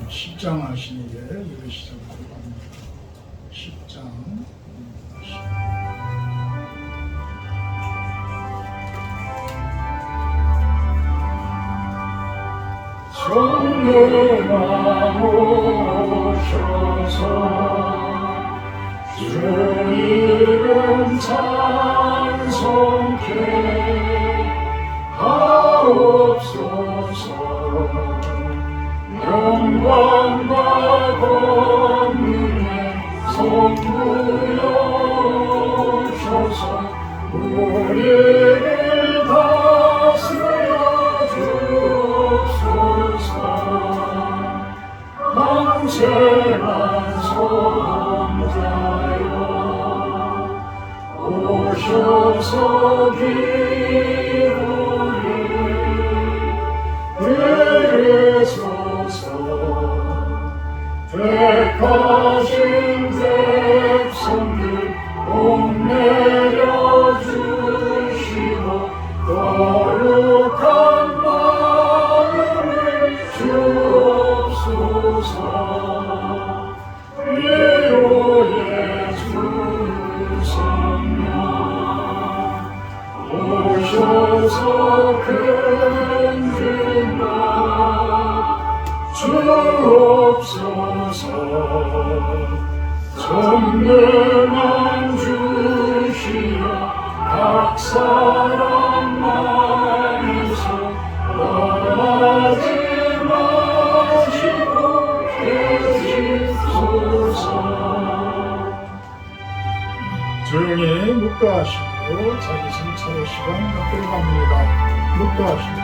10장 하시니에 이러시작으로 합니다. 10장 성령아 오셔서 주 이름 찬송케 하옵소서. 영광과 권능의 성부여셔서 우리를 다스려 주옵소서. 강제한 성자여 오셔서 기도를 들으소서. 택하신 백성들 복 내려주시고 거룩한 마음을 주옵소서. 위로의 주성령 오셔서 근진다 주옵소서. 전능한 주시여 각 사람 안에서 떠나지 마시고 계시소서. 조용히 묵과하시고 자기 성찰의 시간 갖도록 합니다. 묵과하시고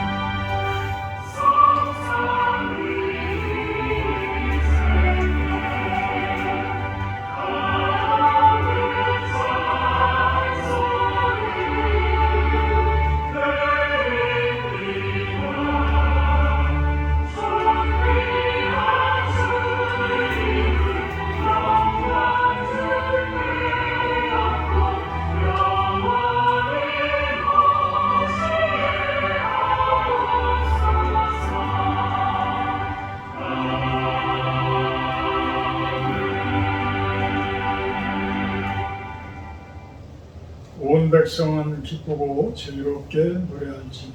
온 백성은 기쁘고 즐겁게 노래할지니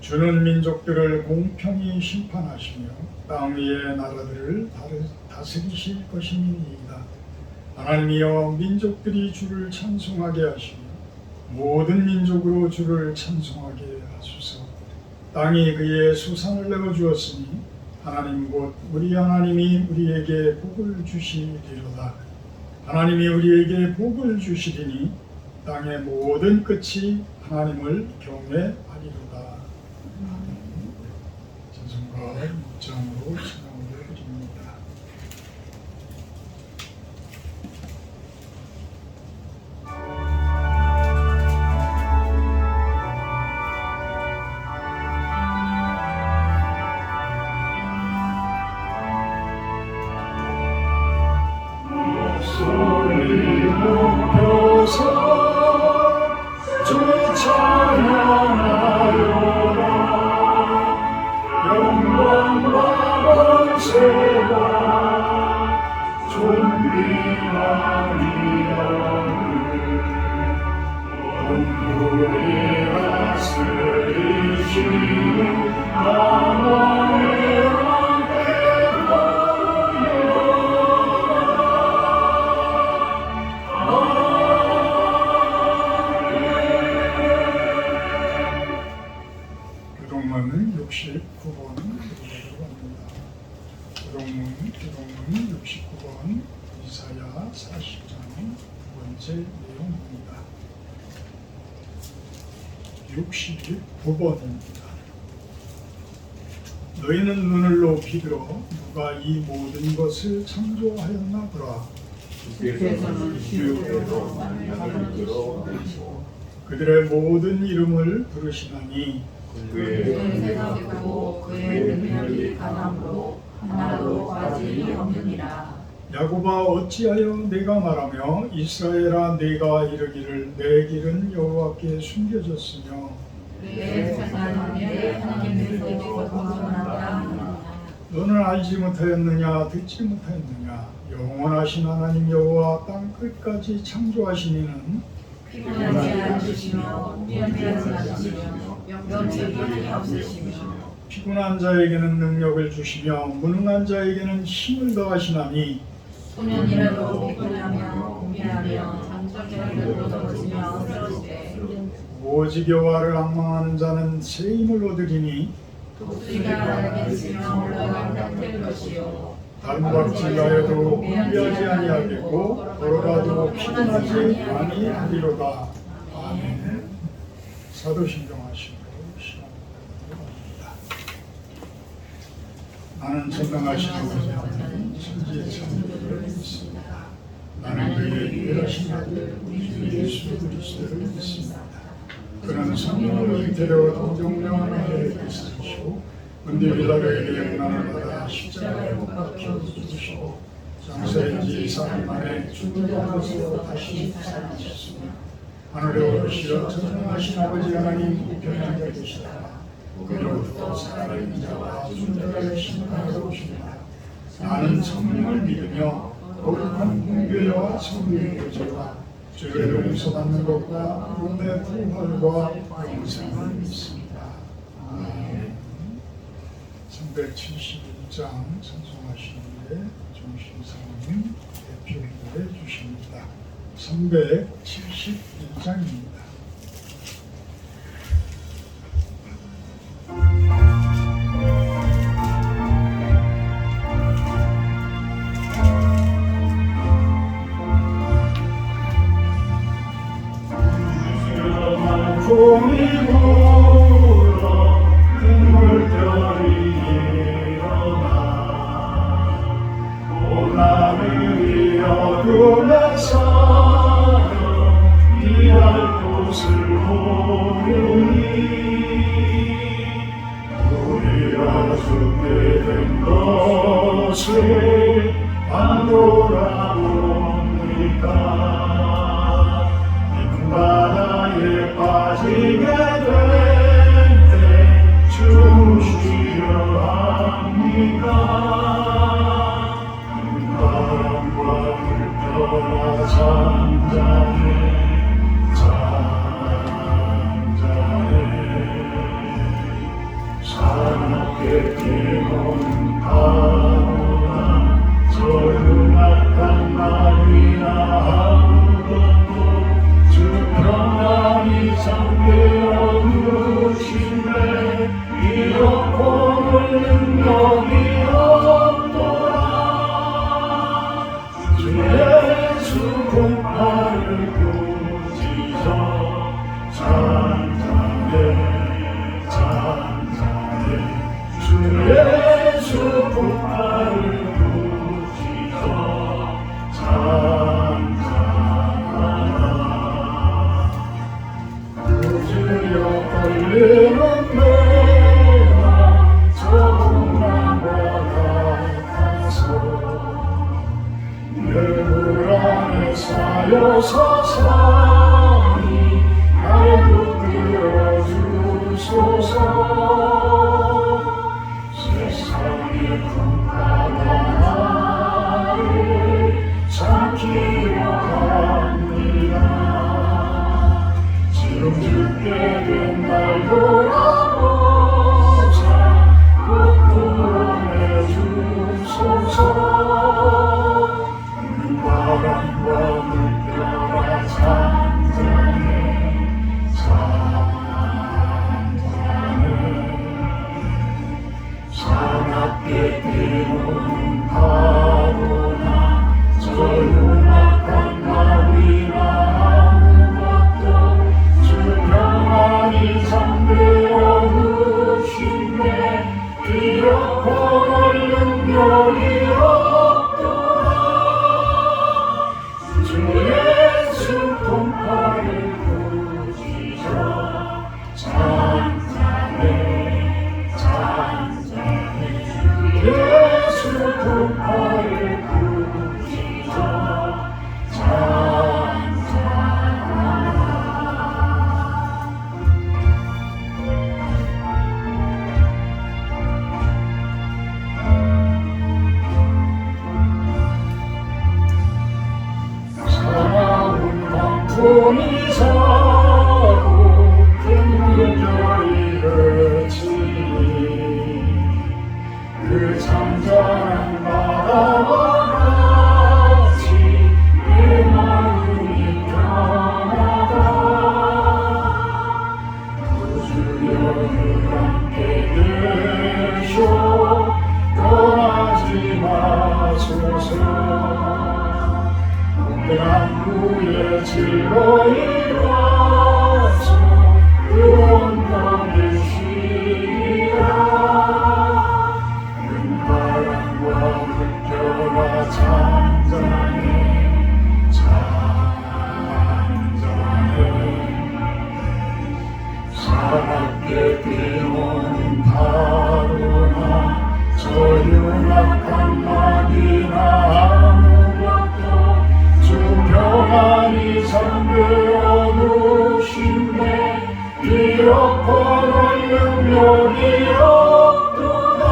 주는 민족들을 공평히 심판하시며 땅 위의 나라들을 다스리실 것임이니이다. 하나님이여 민족들이 주를 찬송하게 하시며 모든 민족으로 주를 찬송하게 하소서. 땅이 그의 수산을 내어주었으니 하나님 곧 우리 하나님이 우리에게 복을 주시리로다. 하나님이 우리에게 복을 주시리니 땅의 모든 끝이 하나님을 경외하리로다. 찬송가 6장으로 찬양을 드립니다. 목소리 높여서 주 찬양하여라. 영광과 권세가 존귀하리라는 온물이 다스리시는 하나님의 교동문 69번 교동문 69번 이사야 40장 두 번째 내용입니다. 69번입니다. 너희는 눈을 높이 들어 누가 이 모든 것을 창조하였나 보라. 주께서는 기업대로 만약을 들어오시고 그들의 모든 이름을 부르시나니 그의 생각고 그의 능력이 강함으로 하나도 빠짐이 없느니라. 야곱아 어찌하여 내가 말하며 이스라엘아 내가 이르기를 내 길은 여호와께 숨겨졌으며 내 세상은 내 하나님께서 벗어난다 하느냐. 너는 알지 못하였느냐 듣지 못하였느냐 영원하신 하나님 여호와 땅 끝까지 창조하신 이는 피곤하지 않으시며 미련하지 않으시며 명철이 한이 없으시며 피곤한 자에게는 능력을 주시며 무능한 자에게는 힘을 더하시나니 소년이라도 피곤하며 고민하며 장정이라도 넘어지며 쓰러지되 오직 여호와를 앙망하는 자는 새 힘을 얻으리니 독수리가 날개치며 올라가면 될 것이요 달무박질하여도 hun비하지 아니하겠고 걸어가도 피곤하지 아니하리로다. 아멘. 사도신경하시고 시간입니다. 나는 전능하신 아버지 하나님 천지의 창조주를 믿습니다. 나는 그의 유일하신 아들 우리 주 예수 그리스도를 믿습니다. 그는 성령으로 잉태되어 동정령 하나에 있으시고 근데 빌라도에게 고난을 받아 십자가에 못 박혀 죽으시고 장사인 지 4일 만에 죽은 가운데서 다시 살아나셨으며 하늘에 오르시어 전능하신 아버지 하나님 우편에 앉아 계시다가 그로부터 살아있는 자와 죽은 자를 심판하러 오십니다. 나는 성령을 믿으며 거룩한 공교회와 성령의 교제와 죄를 용서받는 것과 몸의 부활과 영생을 믿습니다. 아멘. 371장 찬송하신 후에 정신사님 대표기도해 주십니다. 371장입니다. 봄이 불어 큰 물결이 일어나 봄나물이 어둠에 쌓여 일할 곳을 모르니 우리가 죽게 된 것을 안 돌아봅니까? 바다에 빠지게 될 때 주시려 합니까? 바람과 물결아 잠잠해 잠잠해 사납게 피는 파도나 저 흉악한 말이나 아무것도 평안히 잠들어 누우신데 이어폰을 능력이 없더라. 주 예수 공파를 꾸짖어 잠잠해 잠잠해 주 예수 공파를 꾸짖어 걸리는 내가 저공간과 같아서 내 불안에 쌓여서 사니 나를 붙들어 주소서. 세상의 풍파가 나를 삼키려 합니다. 지금 죽게 된 날 돌아보자 꼭 구원해주소서. 바람과 물결아 잠잠해 잠잠해 사납게 뛰는 파도나 저 흉악한 나비나 평안히 잠들어 누우신데 이어폰을 능력이 없더라. 주 예수 공파를 꾸짖어 잠잠해 잠잠해 예수 완전한 바다와 같이 내 마음이 편하다. 구주여 함께 계셔 떠나지 마소서. 강구의 즐거이 와서 뜨거운 계시리라. 눈바람과 물결아 잔잔해 잔잔해. 사납게 뛰어오는 파도나 저 흉악한 나비나 평안히 잠들어 누신대 이어폰을 능력이 없도다.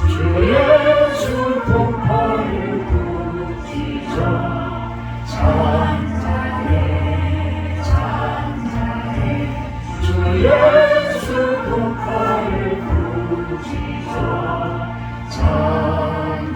주 예수 풍파를 부딪혀 잔잔해 잔잔해. 주 예수 풍파를 부딪혀 잔잔해.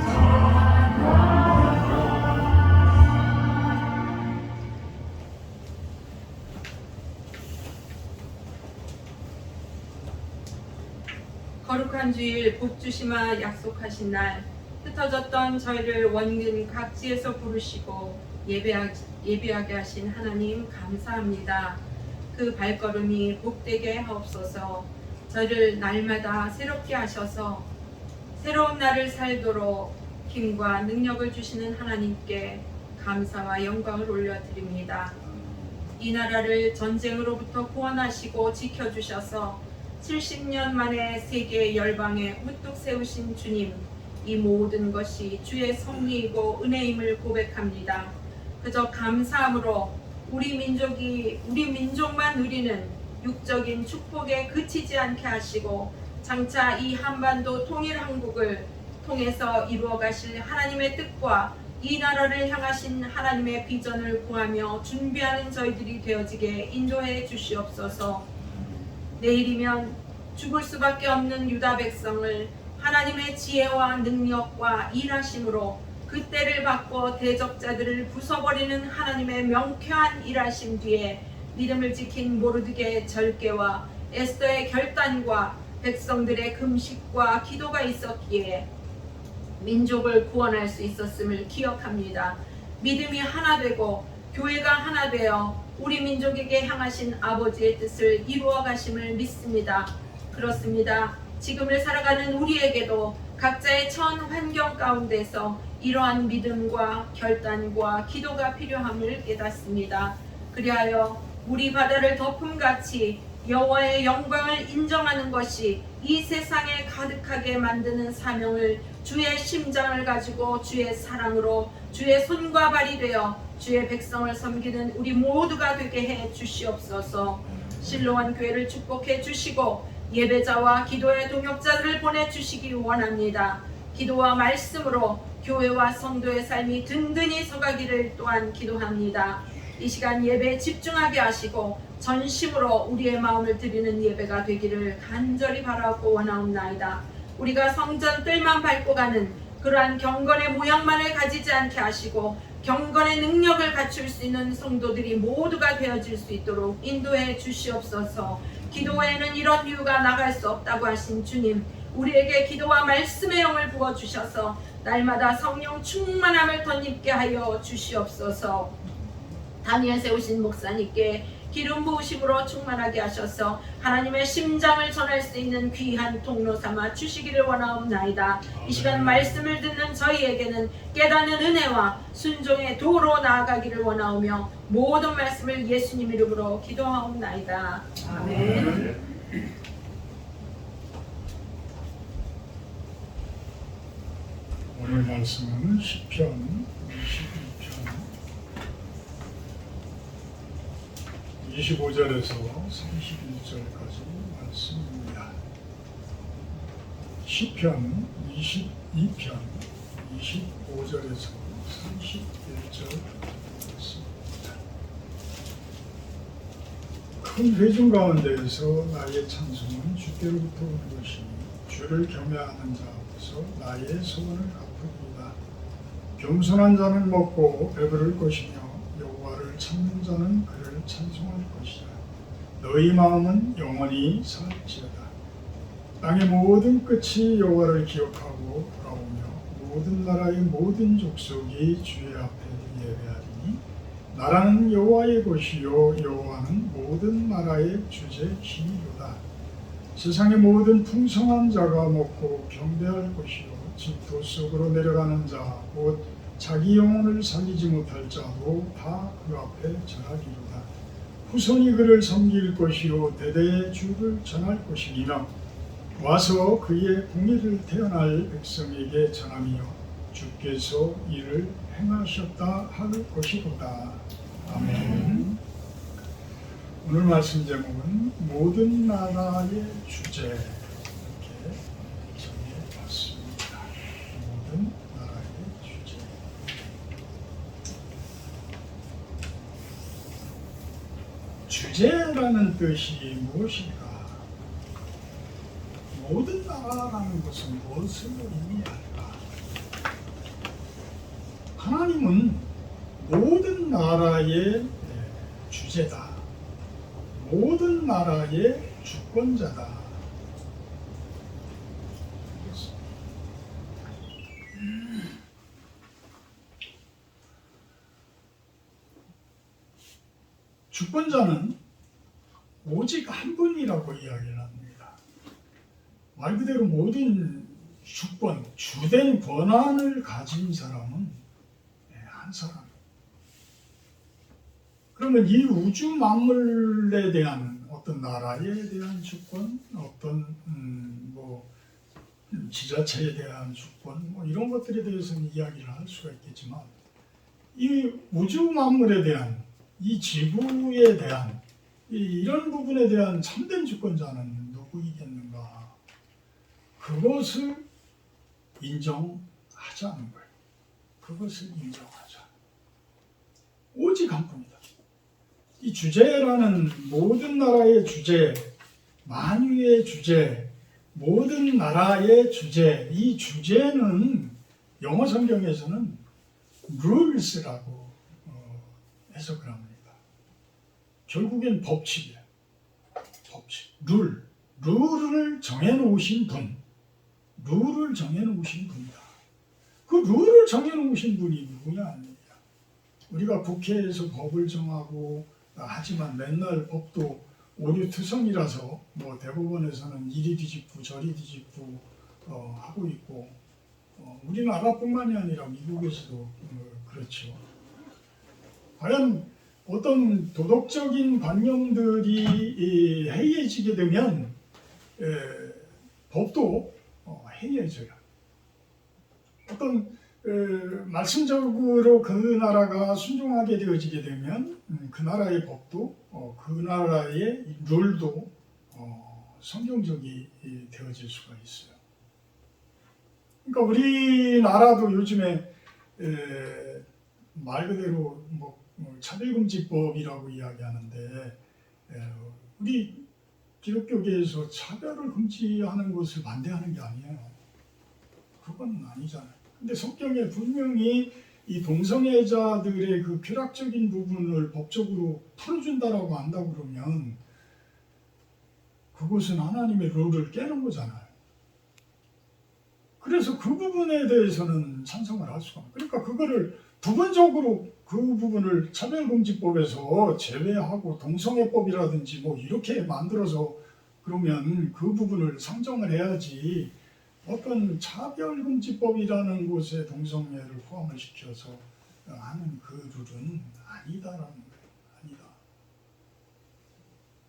거룩한 주일 복 주시마 약속하신 날 흩어졌던 저희를 원근 각지에서 부르시고 예배하게 하신 하나님 감사합니다. 그 발걸음이 복되게 하옵소서. 저희를 날마다 새롭게 하셔서 새로운 날을 살도록 힘과 능력을 주시는 하나님께 감사와 영광을 올려드립니다. 이 나라를 전쟁으로부터 구원하시고 지켜주셔서 70년 만에 세계 열방에 우뚝 세우신 주님, 이 모든 것이 주의 섭리이고 은혜임을 고백합니다. 그저 감사함으로 우리 민족만 누리는 육적인 축복에 그치지 않게 하시고 장차 이 한반도 통일 한국을 통해서 이루어 가실 하나님의 뜻과 이 나라를 향하신 하나님의 비전을 구하며 준비하는 저희들이 되어지게 인도해 주시옵소서. 내일이면 죽을 수밖에 없는 유다 백성을 하나님의 지혜와 능력과 일하심으로 그때를 바꿔 대적자들을 부숴버리는 하나님의 명쾌한 일하심 뒤에 믿음을 지킨 모르드게의 절개와 에스더의 결단과 백성들의 금식과 기도가 있었기에 민족을 구원할 수 있었음을 기억합니다. 믿음이 하나 되고 교회가 하나 되어 우리 민족에게 향하신 아버지의 뜻을 이루어 가심을 믿습니다. 그렇습니다. 지금을 살아가는 우리에게도 각자의 처한 환경 가운데서 이러한 믿음과 결단과 기도가 필요함을 깨닫습니다. 그리하여 우리 바다를 덮음같이 여호와의 영광을 인정하는 것이 이 세상에 가득하게 만드는 사명을 주의 심장을 가지고 주의 사랑으로 주의 손과 발이 되어 주의 백성을 섬기는 우리 모두가 되게 해 주시옵소서. 실로암 교회를 축복해 주시고 예배자와 기도의 동역자들을 보내주시기 원합니다. 기도와 말씀으로 교회와 성도의 삶이 든든히 서가기를 또한 기도합니다. 이 시간 예배에 집중하게 하시고 전심으로 우리의 마음을 드리는 예배가 되기를 간절히 바라고 원하옵나이다. 우리가 성전 뜰만 밟고 가는 그러한 경건의 모양만을 가지지 않게 하시고 경건의 능력을 갖출 수 있는 성도들이 모두가 되어질 수 있도록 인도해 주시옵소서. 기도에는 이런 이유가 나갈 수 없다고 하신 주님, 우리에게 기도와 말씀의 영을 부어주셔서 날마다 성령 충만함을 덧입게 하여 주시옵소서. 다니엘 세우신 목사님께 기름 부으심으로 충만하게 하셔서 하나님의 심장을 전할 수 있는 귀한 통로 삼아 주시기를 원하옵나이다. 이 시간 말씀을 듣는 저희에게는 깨닫는 은혜와 순종의 도로 나아가기를 원하오며 모든 말씀을 예수님 이름으로 기도하옵나이다. 아멘. 오늘 말씀은 시편 22편 25절에서 31절까지 말씀입니다. 시편 22편 25절에서 31절 말씀입니다. 큰 회중 가운데에서 나의 찬송은 주께로부터 오는 것이니 주를 경외하는 자로서 나의 소원을 갚으리이다. 겸손한 자는 먹고 배부를 것이며 여호와를 찾는 자는 그를 찬송할 것이라. 너희 마음은 영원히 살지어다. 땅의 모든 끝이 여호와를 기억하고 돌아오며 모든 나라의 모든 족속이 주의 앞에 예배하리니 나라는 여호와의 것이요 여호와는 모든 나라의 주제이로다. 세상의 모든 풍성한 자가 먹고 경배할 것이요 질투 속으로 내려가는 자 곧 자기 영혼을 살리지 못할 자도 다 그 앞에 절하리로다. 후손이 그를 섬길 것이요 대대의 주를 전할 것이며 와서 그의 공의를 태어날 백성에게 전하며 주께서 이를 행하셨다 할 것이로다. 아멘. 오늘 말씀 제목은 모든 나라의 주제 이렇게 정해봤습니다. 모든 나라의 주제. 주제라는 뜻이 무엇일까? 모든 나라라는 것은 무엇을 의미할까? 하나님은 모든 나라의 주제다. 모든 나라의 주권자다. 주권자는 오직 한 분이라고 이야기를 합니다. 말 그대로 모든 주권, 주된 권한을 가진 사람은 한 사람. 그러면 이 우주 만물에 대한 어떤 나라에 대한 주권, 어떤 지자체에 대한 주권, 이런 것들에 대해서는 이야기를 할 수가 있겠지만, 이 우주 만물에 대한, 이 지구에 대한 이런 부분에 대한 참된 주권자는 누구이겠는가? 그것을 인정하자는 거예요. 그것을 인정하자. 오직 한 분이다. 이 주제라는 모든 나라의 주제, 만유의 주제, 모든 나라의 주제, 이 주제는 영어 성경에서는 rules라고 해석을 합니다. 결국엔 법칙이에요. 법칙, 룰을 정해놓으신 분, 룰을 정해놓으신 분이다. 그 룰을 정해놓으신 분이 누구냐? 우리가 국회에서 법을 정하고 하지만 맨날 법도 오류투성이라서 대법원에서는 이리 뒤집고 저리 뒤집고 하고 있고 우리나라뿐만이 아니라 미국에서도 그렇죠. 과연 어떤 도덕적인 관념들이 해이해지게 되면 법도 해이해져요. 어떤 말씀적으로 그 나라가 순종하게 되어지게 되면 그 나라의 법도 그 나라의 룰도 성경적이 되어질 수가 있어요. 그러니까 우리나라도 요즘에 말 그대로 차별금지법이라고 이야기하는데 우리 기독교계에서 차별을 금지하는 것을 반대하는 게 아니에요. 그건 아니잖아요. 근데 성경에 분명히 이 동성애자들의 그 쾌락적인 부분을 법적으로 풀어준다라고 한다고 그러면 그것은 하나님의 룰을 깨는 거잖아요. 그래서 그 부분에 대해서는 찬성을 할 수가 없어요. 그러니까 그거를 부분적으로 그 부분을 차별금지법에서 제외하고 동성애법이라든지 이렇게 만들어서 그러면 그 부분을 상정을 해야지 어떤 차별금지법이라는 곳에 동성애를 포함을 시켜서 하는 그 룰은 아니다라는 거예요. 아니다.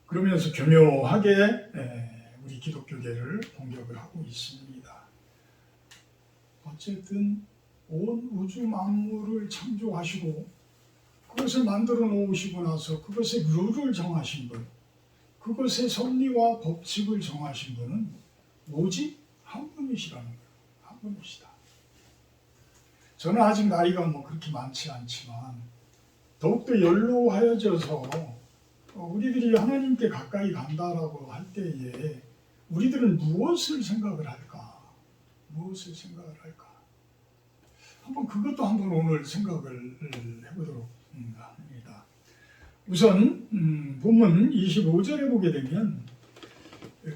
그러면서 교묘하게 우리 기독교계를 공격을 하고 있습니다. 어쨌든 온 우주 만물을 창조하시고 그것을 만들어 놓으시고 나서 그것의 룰을 정하신 분, 그것의 섭리와 법칙을 정하신 분은 오직 한 분이시라는 거예요. 한 분이시다. 저는 아직 나이가 그렇게 많지 않지만 더욱더 연로하여져서 우리들이 하나님께 가까이 간다라고 할 때에 우리들은 무엇을 생각을 할까? 무엇을 생각을 할까? 한번 그것도 한번 오늘 생각을 해보도록 합니다. 우선 본문 25절에 보게 되면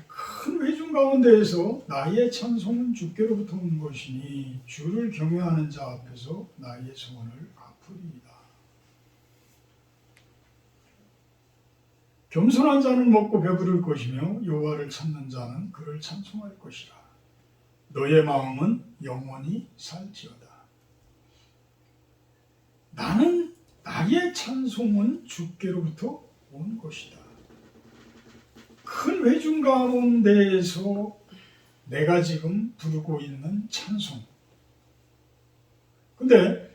큰 회중 가운데에서 나의 찬송은 주께로부터 온 것이니 주를 경외하는 자 앞에서 나의 소원을 갚으리이다. 겸손한 자는 먹고 배부를 것이며 여호와를 찾는 자는 그를 찬송할 것이라. 너의 마음은 영원히 살지어다. 나의 찬송은 주께로부터 온 것이다. 큰 회중 가운데에서 내가 지금 부르고 있는 찬송. 근데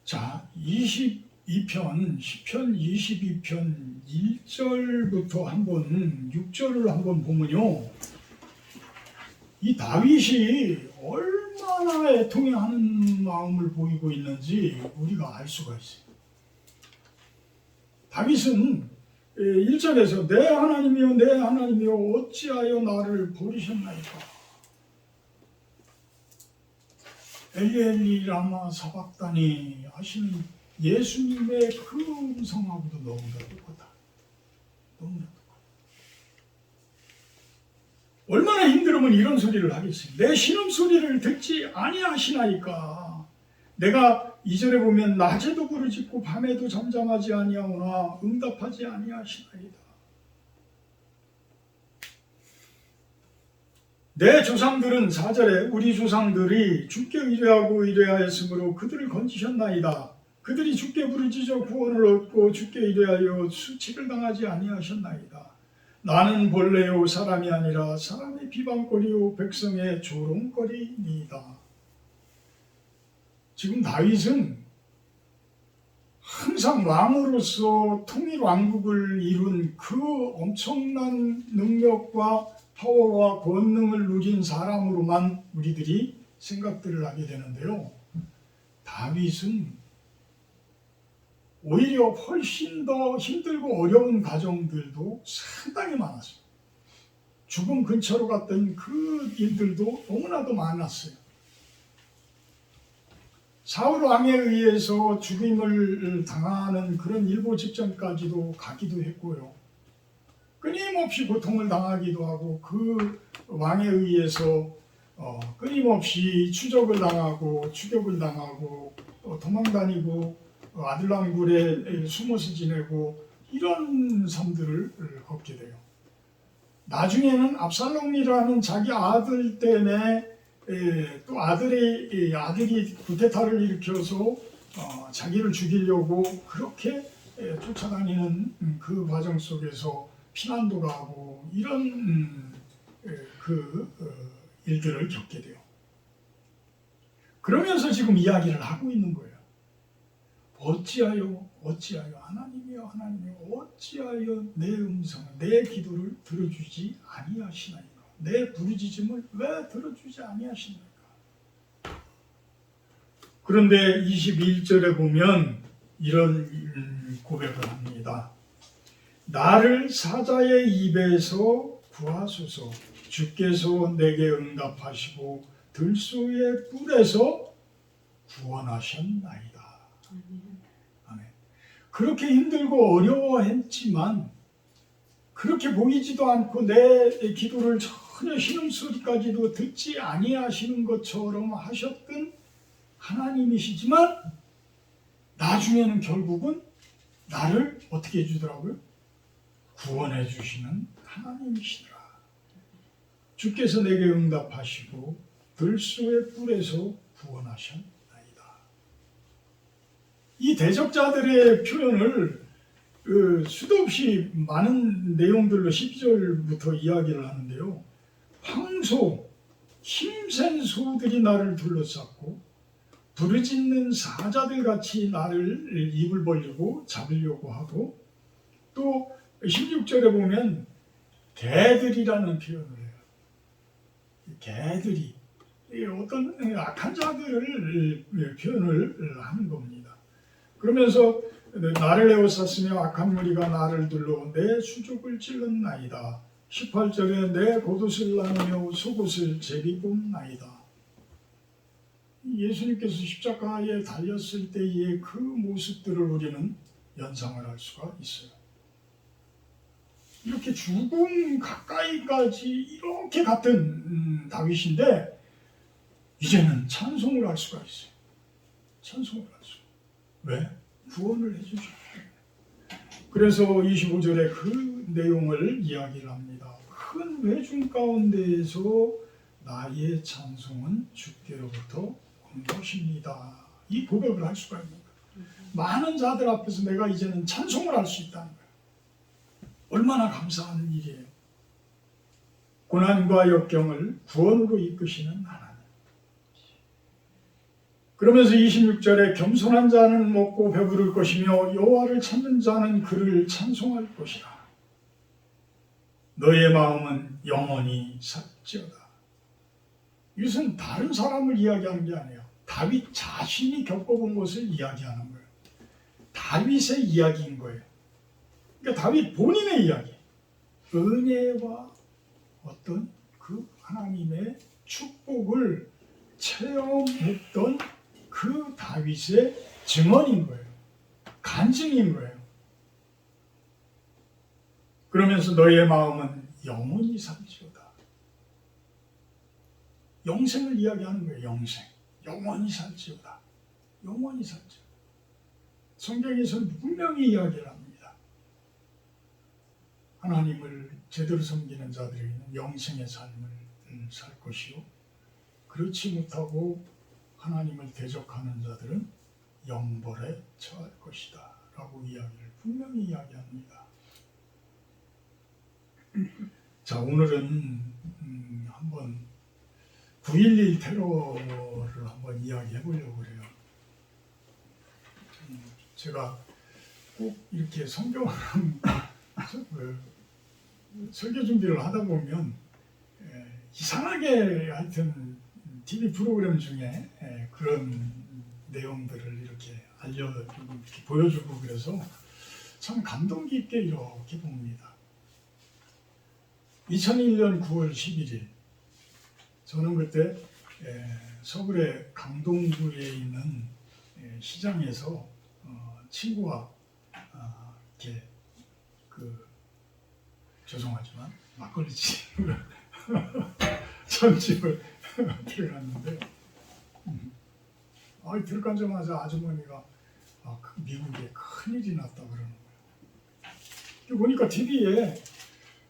자 22편 시편 22편 1절부터 한번 6절을 한번 보면요, 이 다윗이 얼마나 애통해하는 마음을 보이고 있는지 우리가 알 수가 있어요. 다윗은 1절에서 내 하나님이여 내 하나님이여 어찌하여 나를 버리셨나이까. 엘리 라마 사박다니 하시는 예수님의 그 음성하고도 너무나 똑같다. 너무나 똑같다. 얼마나 힘들으면 이런 소리를 하겠어요. 내 신음소리를 듣지 아니하시나이까. 내가 2절에 보면 낮에도 부르짖고 밤에도 잠잠하지 아니하오나 응답하지 아니하시나이다. 내 조상들은 4절에 우리 조상들이 주께 의뢰하고 의뢰하였으므로 그들을 건지셨나이다. 그들이 주께 부르짖어 구원을 얻고 주께 의뢰하여 수치를 당하지 아니하셨나이다. 나는 본래요 사람이 아니라 사람의 비방거리요 백성의 조롱거리니이다. 지금 다윗은 항상 왕으로서 통일 왕국을 이룬 그 엄청난 능력과 파워와 권능을 누린 사람으로만 우리들이 생각들을 하게 되는데요. 다윗은 오히려 훨씬 더 힘들고 어려운 과정들도 상당히 많았어요. 죽음 근처로 갔던 그 일들도 너무나도 많았어요. 사울 왕에 의해서 죽임을 당하는 그런 일보 직전까지도 가기도 했고요. 끊임없이 고통을 당하기도 하고 그 왕에 의해서 끊임없이 추적을 당하고 추격을 당하고 도망다니고 아들랑굴에 숨어서 지내고 이런 삶들을 겪게 돼요. 나중에는 압살롬이라는 자기 아들 때문에 또 아들이 쿠데타를 일으켜서 자기를 죽이려고 그렇게 쫓아다니는 그 과정 속에서 피난도 가고 이런 일들을 겪게 돼요. 그러면서 지금 이야기를 하고 있는 거예요. 어찌하여 하나님이여 하나님이여 어찌하여 내 음성을 내 기도를 들어주지 아니하시나이까. 내 부르짖음을 왜 들어주지 아니하시나이까. 그런데 21절에 보면 이런 고백을 합니다. 나를 사자의 입에서 구하소서. 주께서 내게 응답하시고 들소의 뿔에서 구원하셨나이다. 아멘. 그렇게 힘들고 어려워했지만 그렇게 보이지도 않고 내 기도를 전혀 신음소리까지도 듣지 아니하시는 것처럼 하셨던 하나님이시지만 나중에는 결국은 나를 어떻게 해주더라고요? 구원해 주시는 하나님이시더라. 주께서 내게 응답하시고 들소의 뿔에서 구원하셨나이다. 이 대적자들의 표현을 수도 없이 많은 내용들로 12절부터 이야기를 하는데요. 황소, 힘센 소들이 나를 둘러쌌고 부르짖는 사자들 같이 나를 입을 벌리고 잡으려고 하고, 또 16절에 보면 개들이라는 표현을 해요. 개들이 어떤 악한 자들을 표현을 하는 겁니다. 그러면서 나를 에워쌌으며 악한 무리가 나를 둘러 내 수족을 찔렀나이다. 18절에 내 겉옷을 나누며 속옷을 제비뽑나이다. 예수님께서 십자가에 달렸을 때의 그 모습들을 우리는 연상을 할 수가 있어요. 이렇게 죽음 가까이까지 이렇게 같은 다윗인데 이제는 찬송을 할 수가 있어요. 찬송을 할 수. 왜? 구원을 해주셨기 때문에. 그래서 25절에 그 내용을 이야기를 합니다. 큰 회중 가운데에서 나의 찬송은 주께로부터 온 것입니다. 이 고백을 할 수가 있는 거예요. 많은 자들 앞에서 내가 이제는 찬송을 할 수 있다는 거예요. 얼마나 감사한 일이에요. 고난과 역경을 구원으로 이끄시는 하나님. 그러면서 26절에 겸손한 자는 먹고 배부를 것이며 여호와를 찾는 자는 그를 찬송할 것이라. 너의 마음은 영원히 살지어다. 이것은 다른 사람을 이야기하는 게 아니에요. 다윗 자신이 겪어본 것을 이야기하는 거예요. 다윗의 이야기인 거예요. 그러니까 다윗 본인의 이야기. 은혜와 어떤 그 하나님의 축복을 체험했던 그 다윗의 증언인 거예요. 간증인 거예요. 그러면서 너의 마음은 영원히 살지어다. 영생을 이야기하는 거예요. 영생. 영원히 살지어다. 영원히 살지어다. 성경에서는 분명히 이야기를 합니다. 하나님을 제대로 섬기는 자들에게는 영생의 삶을 살 것이요. 그렇지 못하고 하나님을 대적하는 자들은 영벌에 처할 것이다 라고 이야기를 분명히 이야기합니다. 자, 오늘은 한번 9.11 테러를 한번 이야기해 보려고 그래요. 제가 꼭 이렇게 성경을 설교 준비를 하다 보면 이상하게 하여튼 TV 프로그램 중에 그런 내용들을 이렇게 알려주고 이렇게 보여주고 그래서 참 감동 깊게 이렇게 봅니다. 2001년 9월 11일 저는 그때 서울의 강동구에 있는 시장에서 친구와 이렇게 죄송하지만 막걸리집을 전집을 들어갔는데 들어가자마자 아주머니가 미국에 큰일이 났다 그러는 거예요. 보니까 TV에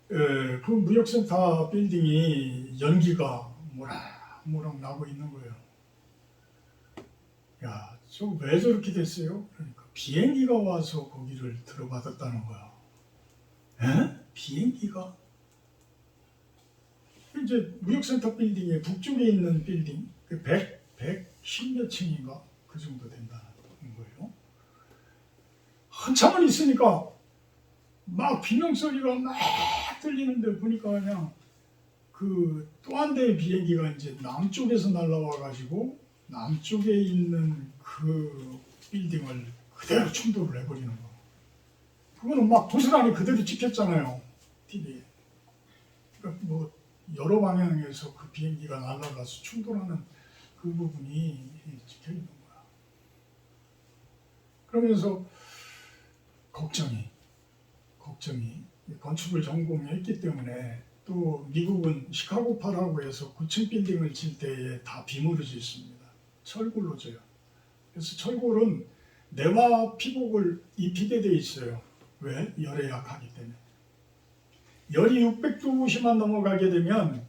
그 무역센터 빌딩이 연기가 모락모락 나고 있는 거예요. 야, 저 왜 저렇게 됐어요? 그러니까 비행기가 와서 거기를 들어받았다는 거야. 에? 비행기가? 이제 무역센터 빌딩의 북쪽에 있는 빌딩, 110몇 층인가 그 정도 된다는 거예요. 한참을 있으니까 막 비명 소리가 막 들리는데 보니까 그냥 그 또 한 대의 비행기가 이제 남쪽에서 날라와 가지고 남쪽에 있는 그 빌딩을 그대로 충돌을 해버리는 거. 그거는 막 고스란히 그대로 찍혔잖아요, TV에. 그러니까 뭐 여러 방향에서 그 비행기가 날아가서 충돌하는 그 부분이 찍혀 있는 거야. 그러면서 걱정이 건축을 전공했기 때문에 또 미국은 시카고파라고 해서 9층 빌딩을 질 때에 다 비무로 짓습니다. 철골로 져요. 그래서 철골은 내화 피복을 입히게 돼 있어요. 왜? 열에 약하기 때문에. 열이 600도씨만 넘어가게 되면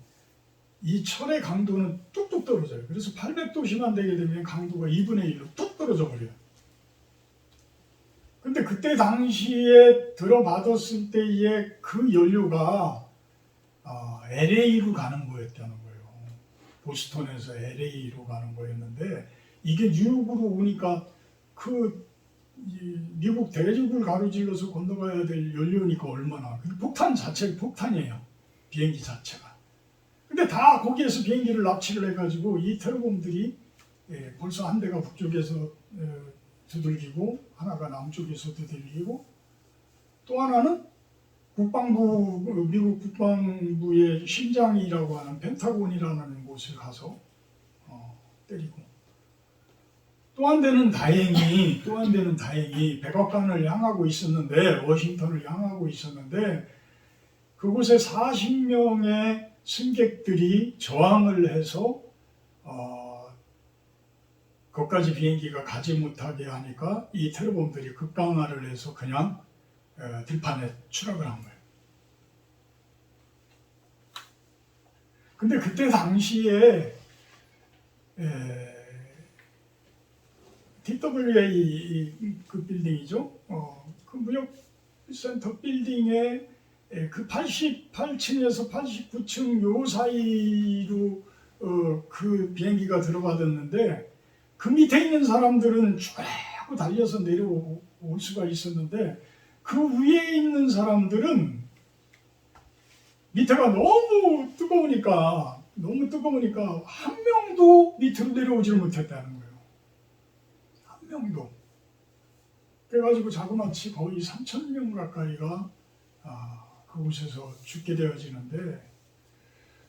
이 철의 강도는 뚝뚝 떨어져요. 그래서 800도씨만 되게 되면 강도가 2분의 1로 뚝 떨어져 버려요. 근데 그때 당시에 들어받았을 때의 그 연료가 LA로 가는 거였다는 거예요. 보스턴에서 LA로 가는 거였는데 이게 뉴욕으로 오니까 그 미국 대륙을 가로질러서 건너가야 될 연료니까 얼마나. 폭탄 자체가 폭탄이에요. 비행기 자체가. 근데 다 거기에서 비행기를 납치를 해가지고 이 테러범들이 벌써 한 대가 북쪽에서 두들기고 하나가 남쪽에서 두들기고 또 하나는 미국 국방부의 심장이라고 하는 펜타곤이라는 곳을 가서 때리고, 또 한 대는 다행히 백악관을 향하고 있었는데, 워싱턴을 향하고 있었는데, 그곳에 40명의 승객들이 저항을 해서 거기까지 비행기가 가지 못하게 하니까 이 테러범들이 급강화를 해서 그냥 들판에 추락을 한 거예요. 근데 그때 당시에 TWA 그 빌딩이죠. 그 무역센터 빌딩에 그 88층에서 89층 요 사이로 그 비행기가 들어가졌는데, 그 밑에 있는 사람들은 쭉 달려서 내려올 수가 있었는데, 그 위에 있는 사람들은 밑에가 너무 뜨거우니까 한 명도 밑으로 내려오지를 못했다는 거예요. 한 명도. 그래가지고 자그마치 거의 3,000명 가까이가 그곳에서 죽게 되어지는데,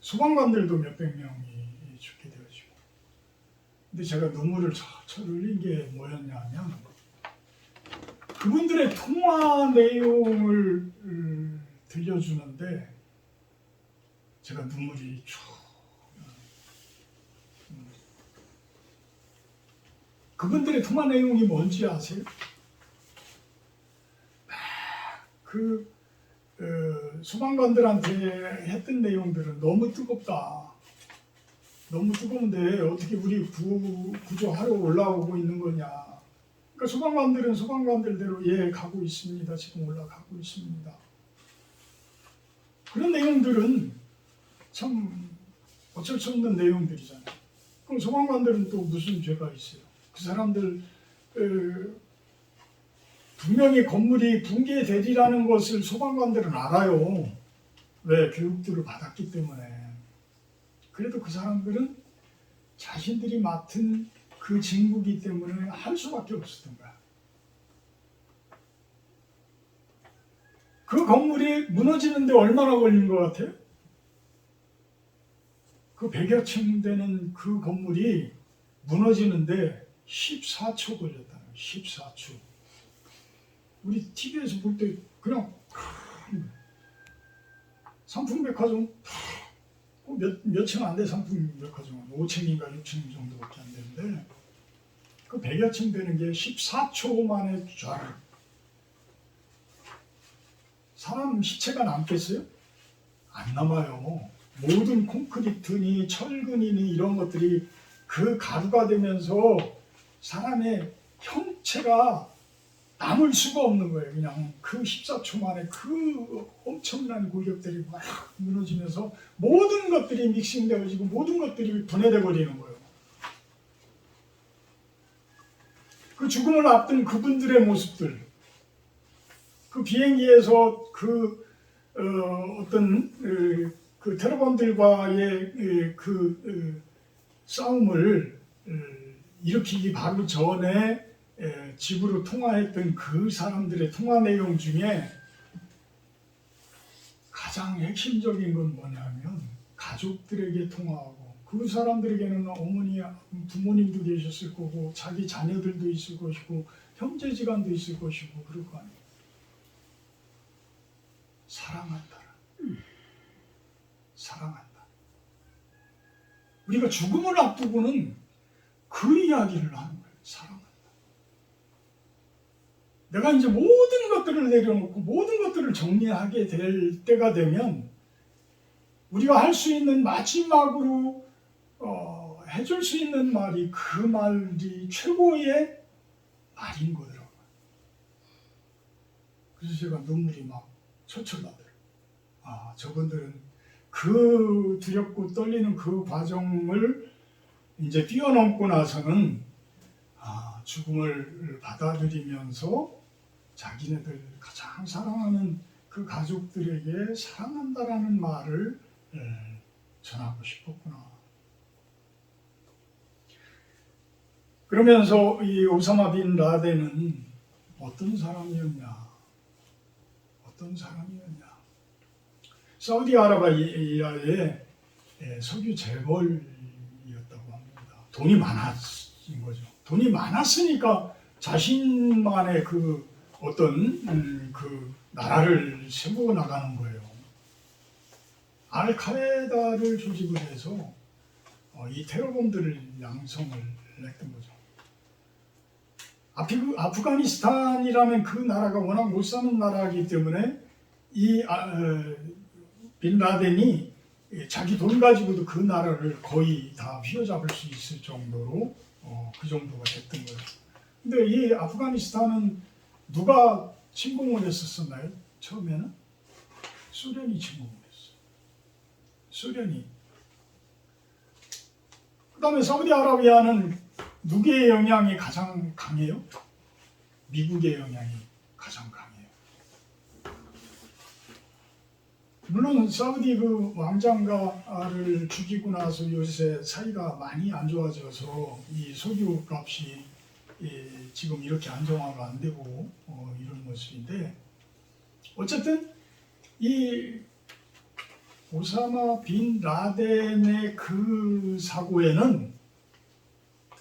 소방관들도 몇백 명이 죽게 되어지고. 근데 제가 눈물을 철철 흘린 게 뭐였냐면, 그분들의 통화 내용을 들려주는데 제가 눈물이 쭉. 그분들의 통화 내용이 뭔지 아세요? 그 소방관들한테 했던 내용들은 너무 뜨겁다. 너무 뜨거운데 어떻게 우리 구조하러 올라오고 있는 거냐. 그러니까 소방관들은 소방관들대로 예, 가고 있습니다. 지금 올라가고 있습니다. 그런 내용들은 참 어쩔 수 없는 내용들이잖아요. 그럼 소방관들은 또 무슨 죄가 있어요? 그 사람들 분명히 건물이 붕괴되리라는 것을 소방관들은 알아요. 왜? 교육들을 받았기 때문에. 그래도 그 사람들은 자신들이 맡은 그 직무이기 때문에 할 수밖에 없었던 거야. 그 건물이 무너지는데 얼마나 걸린 것 같아요? 그 100여 층 되는 그 건물이 무너지는데 14초 걸렸다는 거예요. 14초. 우리 TV에서 볼 때 그냥 상품백화점 몇 층 안 돼. 상품백화점은 5층인가 6층 정도밖에 안 되는데, 그 100여 층 되는 게 14초 만에 쫙. 사람 시체가 남겠어요? 안 남아요. 모든 콘크리트니 철근이니 이런 것들이 그 가루가 되면서 사람의 형체가 남을 수가 없는 거예요. 그냥 그 14초 만에 그 엄청난 골격들이 막 무너지면서 모든 것들이 믹싱되어지고 모든 것들이 분해돼 버리는 거예요. 그 죽음을 앞둔 그분들의 모습들, 그 비행기에서 그 어떤 그 테러범들과의 그 싸움을 일으키기 바로 전에 집으로 통화했던 그 사람들의 통화 내용 중에 가장 핵심적인 건 뭐냐면, 가족들에게 통화하고, 그 사람들에게는 어머니, 부모님도 계셨을 거고 자기 자녀들도 있을 것이고 형제지간도 있을 것이고 그럴 거 아니에요. 사랑한다. 사랑한다. 우리가 죽음을 앞두고는 그 이야기를 하는 거예요. 사랑한다. 내가 이제 모든 것들을 내려놓고 모든 것들을 정리하게 될 때가 되면 우리가 할 수 있는 마지막으로 해줄 수 있는 말이 그 말이 최고의 말인 거더라고요. 그래서 제가 눈물이 막 철철 나더라고요. 아, 저분들은 그 두렵고 떨리는 그 과정을 이제 뛰어넘고 나서는 죽음을 받아들이면서 자기네들 가장 사랑하는 그 가족들에게 사랑한다라는 말을 전하고 싶었구나. 그러면서 이 오사마 빈 라덴은 어떤 사람이었냐? 어떤 사람이었냐? 사우디아라비아의 석유 재벌이었다고 합니다. 돈이 많았인 거죠. 돈이 많았으니까 자신만의 그 어떤 그 나라를 세워 나가는 거예요. 알카에다를 조직을 해서 이 테러범들을 양성을 했던 거죠. 아프가니스탄이라면 그 나라가 워낙 못 사는 나라이기 때문에 이 빈 라덴이 자기 돈 가지고도 그 나라를 거의 다 휘어잡을 수 있을 정도로 그 정도가 됐던 거죠. 근데 이 아프가니스탄은 누가 침공을 했었나요? 처음에는 소련이 침공을 했어요. 소련이. 그 다음에 사우디아라비아는 누구의 영향이 가장 강해요? 미국의 영향이 가장 강해요. 물론 사우디 그 왕장가를 죽이고 나서 요새 사이가 많이 안 좋아져서 이 석유 값이 지금 이렇게 안정화가 안 되고 이런 모습인데, 어쨌든 이 오사마 빈 라덴의 그 사고에는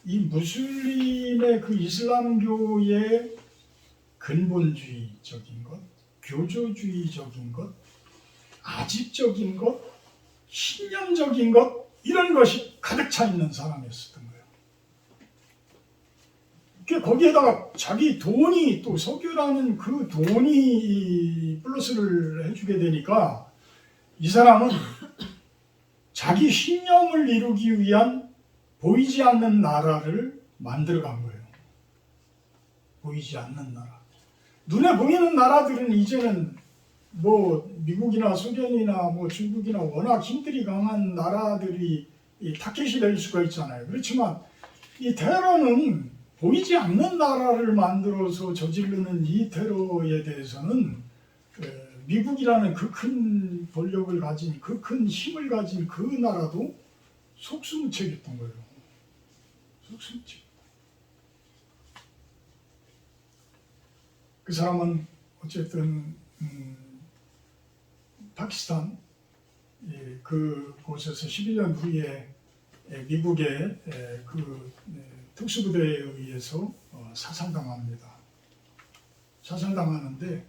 이 무슬림의 그 이슬람교의 근본주의적인 것, 교조주의적인 것, 아집적인 것, 신념적인 것, 이런 것이 가득 차 있는 사람이었던 거예요. 거기에다가 자기 돈이, 또 석유라는 그 돈이 플러스를 해주게 되니까 이 사람은 자기 신념을 이루기 위한 보이지 않는 나라를 만들어간 거예요. 보이지 않는 나라. 눈에 보이는 나라들은 이제는 뭐 미국이나 소련이나 뭐 중국이나 워낙 힘들이 강한 나라들이 타켓이 될 수가 있잖아요. 그렇지만 이 테러는 보이지 않는 나라를 만들어서 저지르는 이 테러에 대해서는 미국이라는 그 큰 권력을 가진, 그 큰 힘을 가진 그 나라도 속수무책이었던 거예요. 속수무책. 그 사람은 어쨌든 파키스탄 그곳에서 11년 후에 미국의 그 특수부대에 의해서 사살당합니다. 사살당하는데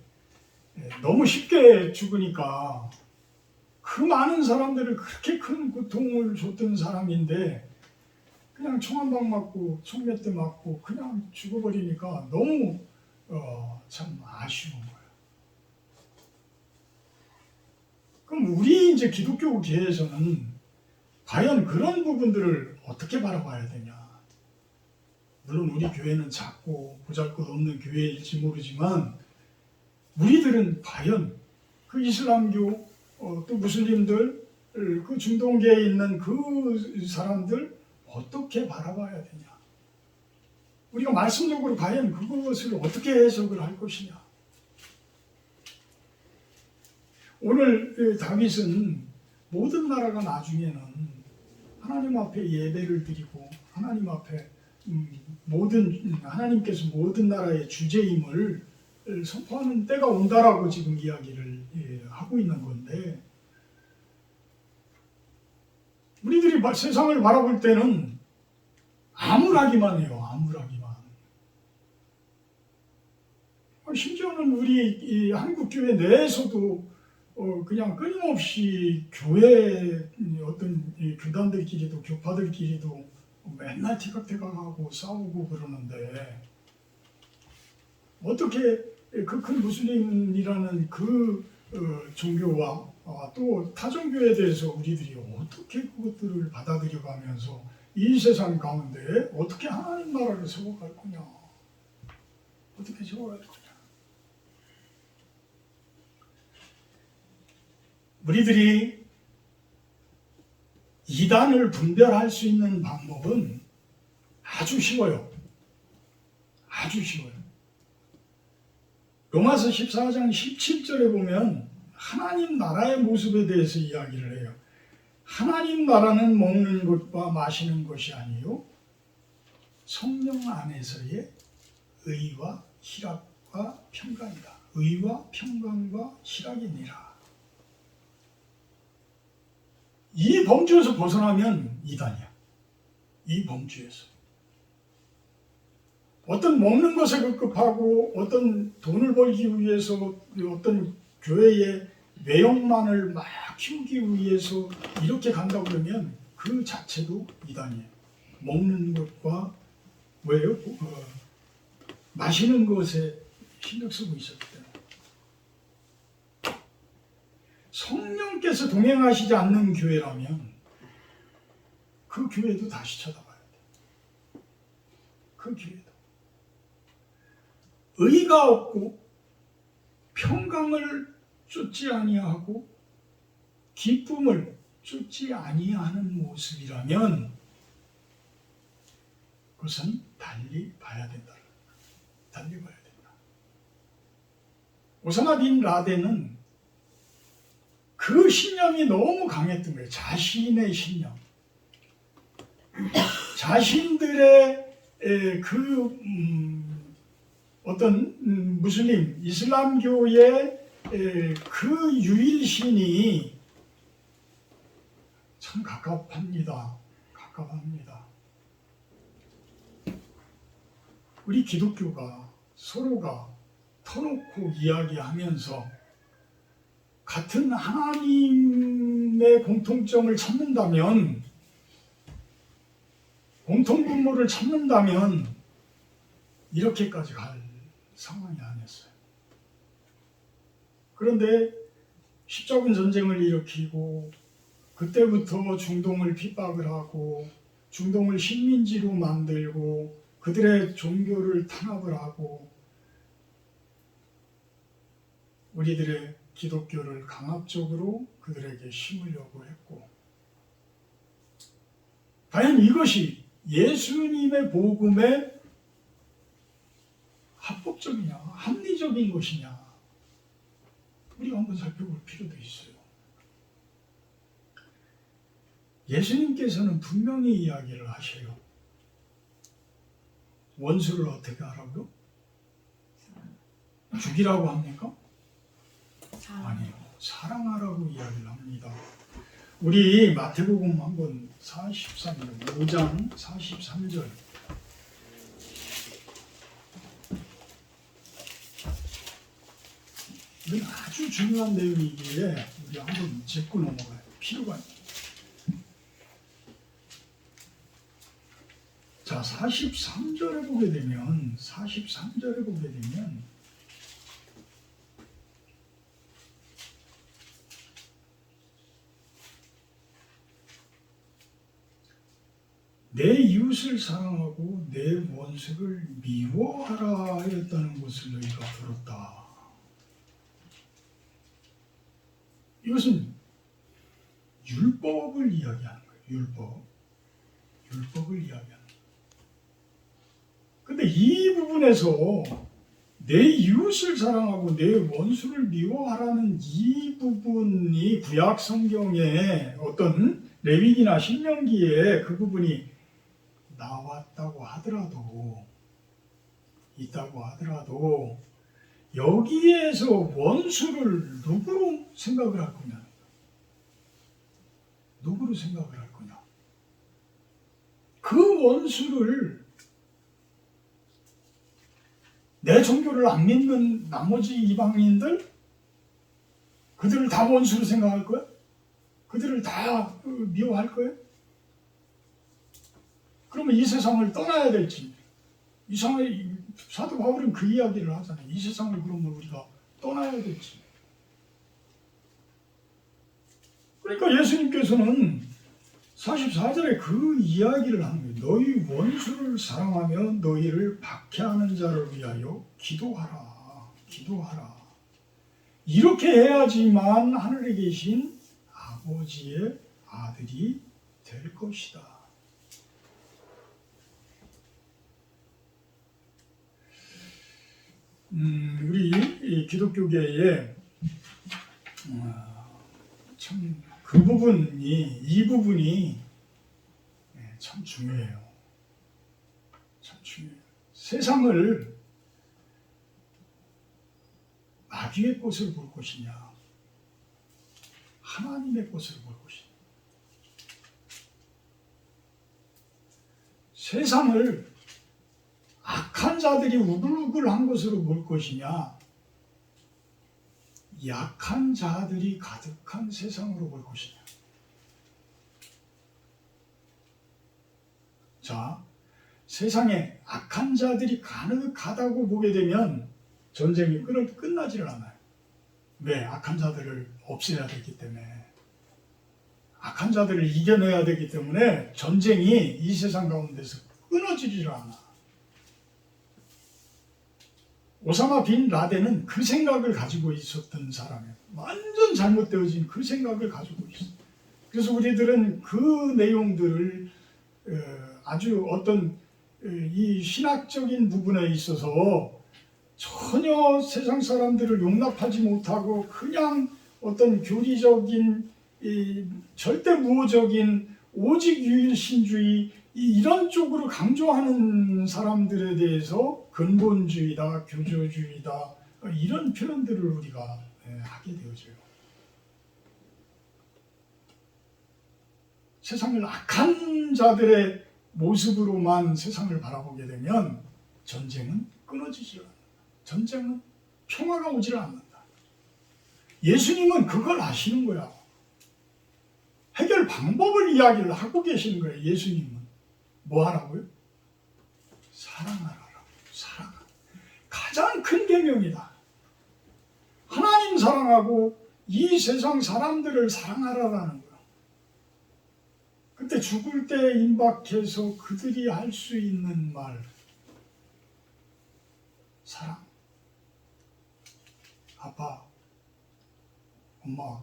너무 쉽게 죽으니까 그 많은 사람들을 그렇게 큰 고통을 줬던 사람인데 그냥 총 한 방 맞고 총 몇 대 맞고 그냥 죽어버리니까 너무 참 아쉬운 거예요. 그럼 우리 이제 기독교계에서는 과연 그런 부분들을 어떻게 바라봐야 되냐? 물론 우리 교회는 작고 보잘것없는 교회일지 모르지만 우리들은 과연 그 이슬람교 또 무슬림들 그 중동계에 있는 그 사람들 어떻게 바라봐야 되냐? 우리가 말씀적으로 과연 그것을 어떻게 해석을 할 것이냐? 오늘 다윗은 모든 나라가 나중에는 하나님 앞에 예배를 드리고 하나님 앞에 하나님께서 모든 나라의 주제임을 선포하는 때가 온다라고 지금 이야기를 하고 있는 건데, 우리들이 세상을 바라볼 때는 암울하기만 해요. 암울하기만. 심지어는 우리 이 한국교회 내에서도 그냥 끊임없이 교회 어떤 교단들끼리도 교파들끼리도 맨날 티격태격하고 싸우고 그러는데, 어떻게 그 큰 무슬림이라는 그 종교와 또 타종교에 대해서 우리들이 어떻게 그것들을 받아들여가면서 이 세상 가운데 어떻게 하나님 나라를 세워갈 거냐? 어떻게 세워갈 거냐? 우리들이 이단을 분별할 수 있는 방법은 아주 쉬워요. 아주 쉬워요. 로마서 14장 17절에 보면 하나님 나라의 모습에 대해서 이야기를 해요. 하나님 나라는 먹는 것과 마시는 것이 아니요 성령 안에서의 의와 희락과 평강이다. 의와 평강과 희락이니라. 이 범주에서 벗어나면 이단이야. 이 범주에서. 어떤 먹는 것에 급급하고 어떤 돈을 벌기 위해서 어떤 교회의 외형만을 막 키우기 위해서 이렇게 간다고 그러면 그 자체도 이단이에요. 먹는 것과 왜요? 마시는 것에 신경 쓰고 있었기 때문에. 성령께서 동행하시지 않는 교회라면 그 교회도 다시 쳐다봐야 돼. 그 교회도. 의가 없고 평강을 쫓지 아니하고 기쁨을 쫓지 아니하는 모습이라면 그것은 달리 봐야 된다. 달리 봐야 된다. 오사마 빈 라덴은 그 신념이 너무 강했던 거예요. 자신의 신념. 자신들의 어떤 무슬림, 이슬람교의 그 유일신이 참 가깝합니다. 가깝합니다. 우리 기독교가 서로가 터놓고 이야기하면서 같은 하나님의 공통점을 찾는다면, 공통분모를 찾는다면 이렇게까지 갈 상황이 아니었어요. 그런데 십자군 전쟁을 일으키고 그때부터 중동을 핍박을 하고 중동을 식민지로 만들고 그들의 종교를 탄압을 하고 우리들의 기독교를 강압적으로 그들에게 심으려고 했고, 과연 이것이 예수님의 복음에 합법적이냐, 합리적인 것이냐, 우리가 한번 살펴볼 필요도 있어요. 예수님께서는 분명히 이야기를 하셔요. 원수를 어떻게 하라고요? 죽이라고 합니까? 아니요. 사랑하라고 이야기를 합니다. 우리 마태복음 한번 43절, 5장 43절. 이건 아주 중요한 내용이기에 우리 한번 짚고 넘어가요. 필요가 있어요. 자, 43절에 보게 되면 내 이웃을 사랑하고 내 원수를 미워하라 하였다는 것을 너희가 들었다. 이것은 율법을 이야기하는 거예요. 율법을 이야기하는 거예요. 근데 이 부분에서 내 이웃을 사랑하고 내 원수를 미워하라는 이 부분이 구약 성경의 어떤 레위기나 신명기에 그 부분이 나왔다고 하더라도, 있다고 하더라도 여기에서 원수를 누구로 생각을 할 거냐? 누구로 생각을 할 거냐? 그 원수를 내 종교를 안 믿는 나머지 이방인들, 그들을 다 원수로 생각할 거야? 그들을 다 미워할 거야? 그러면 이 세상을 떠나야 될지, 이 세상에 사도 바울은 그 이야기를 하잖아요. 이 세상을 그러면 우리가 떠나야 될지. 그러니까 예수님께서는 44절에 그 이야기를 하는 거예요. 너희 원수를 사랑하며 너희를 박해하는 자를 위하여 기도하라. 기도하라. 이렇게 해야지만 하늘에 계신 아버지의 아들이 될 것이다. 우리 기독교계에 참 그 부분이, 이 부분이 참 중요해요. 참 중요해요. 세상을 마귀의 것을 볼 것이냐, 하나님의 것을 볼 것이냐. 세상을 악한 자들이 우글우글한 것으로 볼 것이냐, 약한 자들이 가득한 세상으로 볼 것이냐. 자, 세상에 악한 자들이 가득하다고 보게 되면 전쟁이 끝나지를 않아요. 왜? 악한 자들을 없애야 되기 때문에, 악한 자들을 이겨내야 되기 때문에 전쟁이 이 세상 가운데서 끊어지질 않아. 오사마 빈 라덴은 그 생각을 가지고 있었던 사람이에요. 완전 잘못되어진 그 생각을 가지고 있어요. 그래서 우리들은 그 내용들을 아주 어떤 이 신학적인 부분에 있어서 전혀 세상 사람들을 용납하지 못하고 그냥 어떤 교리적인 절대 무오적인 오직 유일신주의 이런 쪽으로 강조하는 사람들에 대해서 근본주의다, 교조주의다 이런 표현들을 우리가 하게 되어져요. 세상을 악한 자들의 모습으로만 세상을 바라보게 되면 전쟁은 끊어지지 않는다. 전쟁은 평화가 오질 않는다. 예수님은 그걸 아시는 거야. 해결 방법을 이야기를 하고 계시는 거예요. 예수님은 뭐 하라고요? 사랑하라고. 사랑. 가장 큰 계명이다. 하나님 사랑하고 이 세상 사람들을 사랑하라라는 거야. 그때 죽을 때 임박해서 그들이 할 수 있는 말, 사랑. 아빠, 엄마,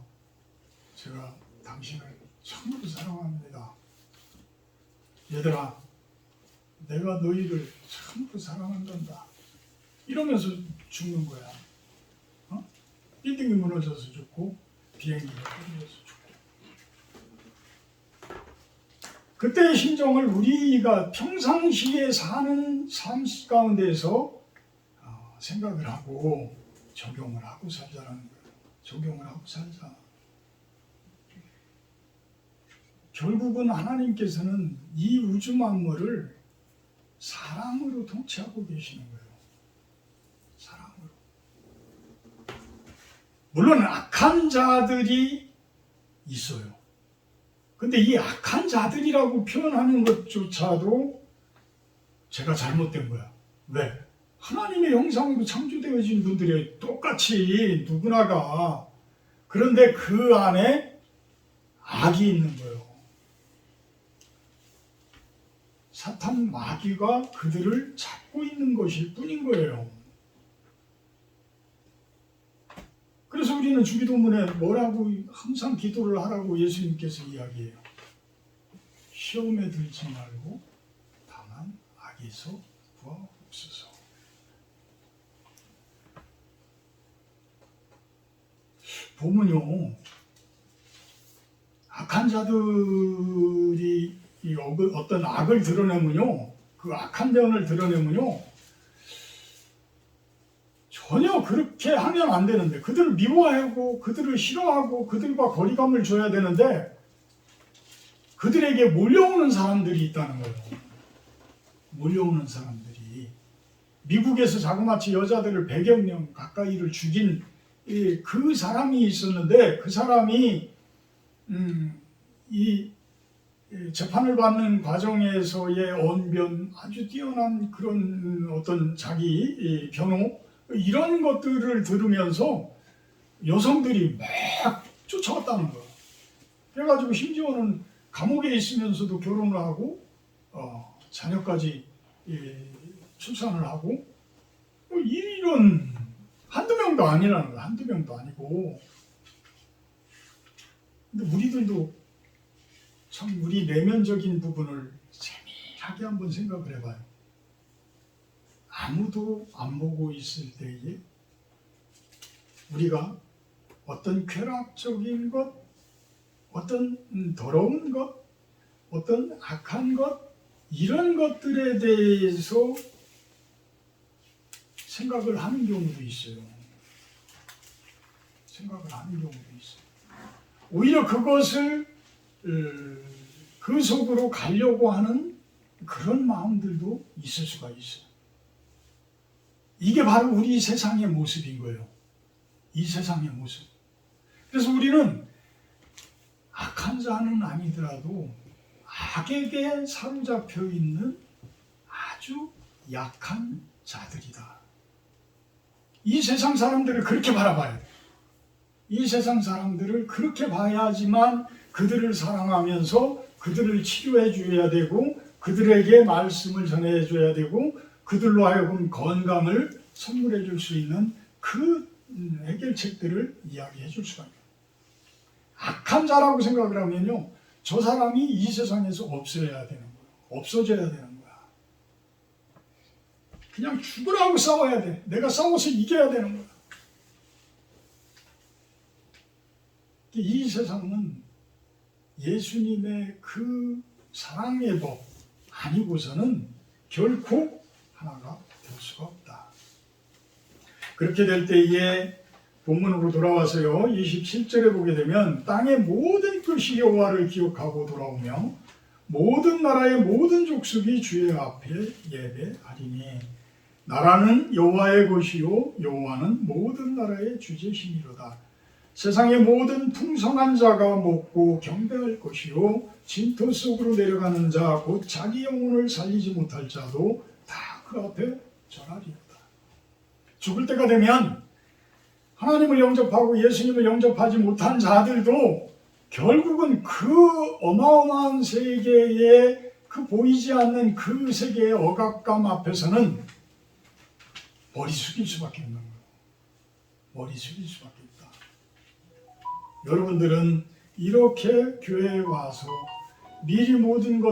제가 당신을 참으로 사랑합니다. 얘들아, 내가 너희를 참으로 사랑한단다. 이러면서 죽는 거야. 빌딩이 무너져서 죽고 비행기가 떨어져서 죽고. 그때의 심정을 우리가 평상시에 사는 삶 가운데서 생각을 하고 적용을 하고 살자라는 거예요. 적용을 하고 살자. 결국은 하나님께서는 이 우주 만물을 사랑으로 통치하고 계시는 거예요. 사랑으로. 물론 악한 자들이 있어요. 근데 이 악한 자들이라고 표현하는 것조차도 제가 잘못된 거야. 왜? 하나님의 형상으로 창조되어진 분들이 똑같이 누구나가, 그런데 그 안에 악이 있는 거예요. 사탄 마귀가 그들을 잡고 있는 것일 뿐인 거예요. 그래서 우리는 주기도문에 뭐라고 항상 기도를 하라고 예수님께서 이야기해요. 시험에 들지 말고 다만 악에서 구하옵소서. 보면요, 악한 자들이 어떤 악을 드러내면요, 그 악한 면을 드러내면요, 전혀 그렇게 하면 안 되는데, 그들을 미워하고 그들을 싫어하고 그들과 거리감을 줘야 되는데, 그들에게 몰려오는 사람들이 있다는 거예요. 몰려오는 사람들이. 미국에서 자그마치 여자들을 100여 명 가까이를 죽인 그 사람이 있었는데, 그 사람이 이 재판을 받는 과정에서의 언변, 아주 뛰어난 그런 어떤 자기 변호, 이런 것들을 들으면서 여성들이 막 쫓아왔다는 거예요. 그래가지고 심지어는 감옥에 있으면서도 결혼을 하고 자녀까지 출산을 하고, 이런 한두 명도 아니라는 거예요. 한두 명도 아니고. 근데 우리들도 참 우리 내면적인 부분을 세밀하게 한번 생각을 해봐요. 아무도 안 보고 있을 때에 우리가 어떤 쾌락적인 것, 어떤 더러운 것, 어떤 악한 것, 이런 것들에 대해서 생각을 하는 경우도 있어요. 생각을 하는 경우도 있어요. 오히려 그것을 그 속으로 가려고 하는 그런 마음들도 있을 수가 있어요. 이게 바로 우리 세상의 모습인 거예요. 이 세상의 모습. 그래서 우리는 악한 자는 아니더라도 악에게 사로잡혀 있는 아주 약한 자들이다. 이 세상 사람들을 그렇게 바라봐야 돼. 이 세상 사람들을 그렇게 봐야지만 그들을 사랑하면서 그들을 치료해 줘야 되고 그들에게 말씀을 전해 줘야 되고 그들로 하여금 건강을 선물해 줄 수 있는 그 해결책들을 이야기해 줄 수가 있어요. 악한 자라고 생각을 하면요, 저 사람이 이 세상에서 없어야 되는 거예요. 없어져야 되는 거야. 그냥 죽으라고 싸워야 돼. 내가 싸워서 이겨야 되는 거야. 이 세상은 예수님의 그 사랑의 법 아니고서는 결코 하나가 될 수가 없다. 그렇게 될 때에 본문으로 돌아와서요, 27절에 보게 되면 땅의 모든 것이 여호와를 기억하고 돌아오며 모든 나라의 모든 족속이 주의 앞에 예배하리니 나라는 여호와의 것이요 여호와는 모든 나라의 주제심이로다. 세상의 모든 풍성한 자가 먹고 경배할 것이요 진토 속으로 내려가는 자 곧 자기 영혼을 살리지 못할 자도 다 그 앞에 절하리로다. 죽을 때가 되면 하나님을 영접하고 예수님을 영접하지 못한 자들도 결국은 그 어마어마한 세계의 그 보이지 않는 그 세계의 억압감 앞에서는 머리 숙일 수밖에 없는 거예요. 머리 숙일 수밖에 없다. 여러분들은 이렇게 교회에 와서 미리 모든 것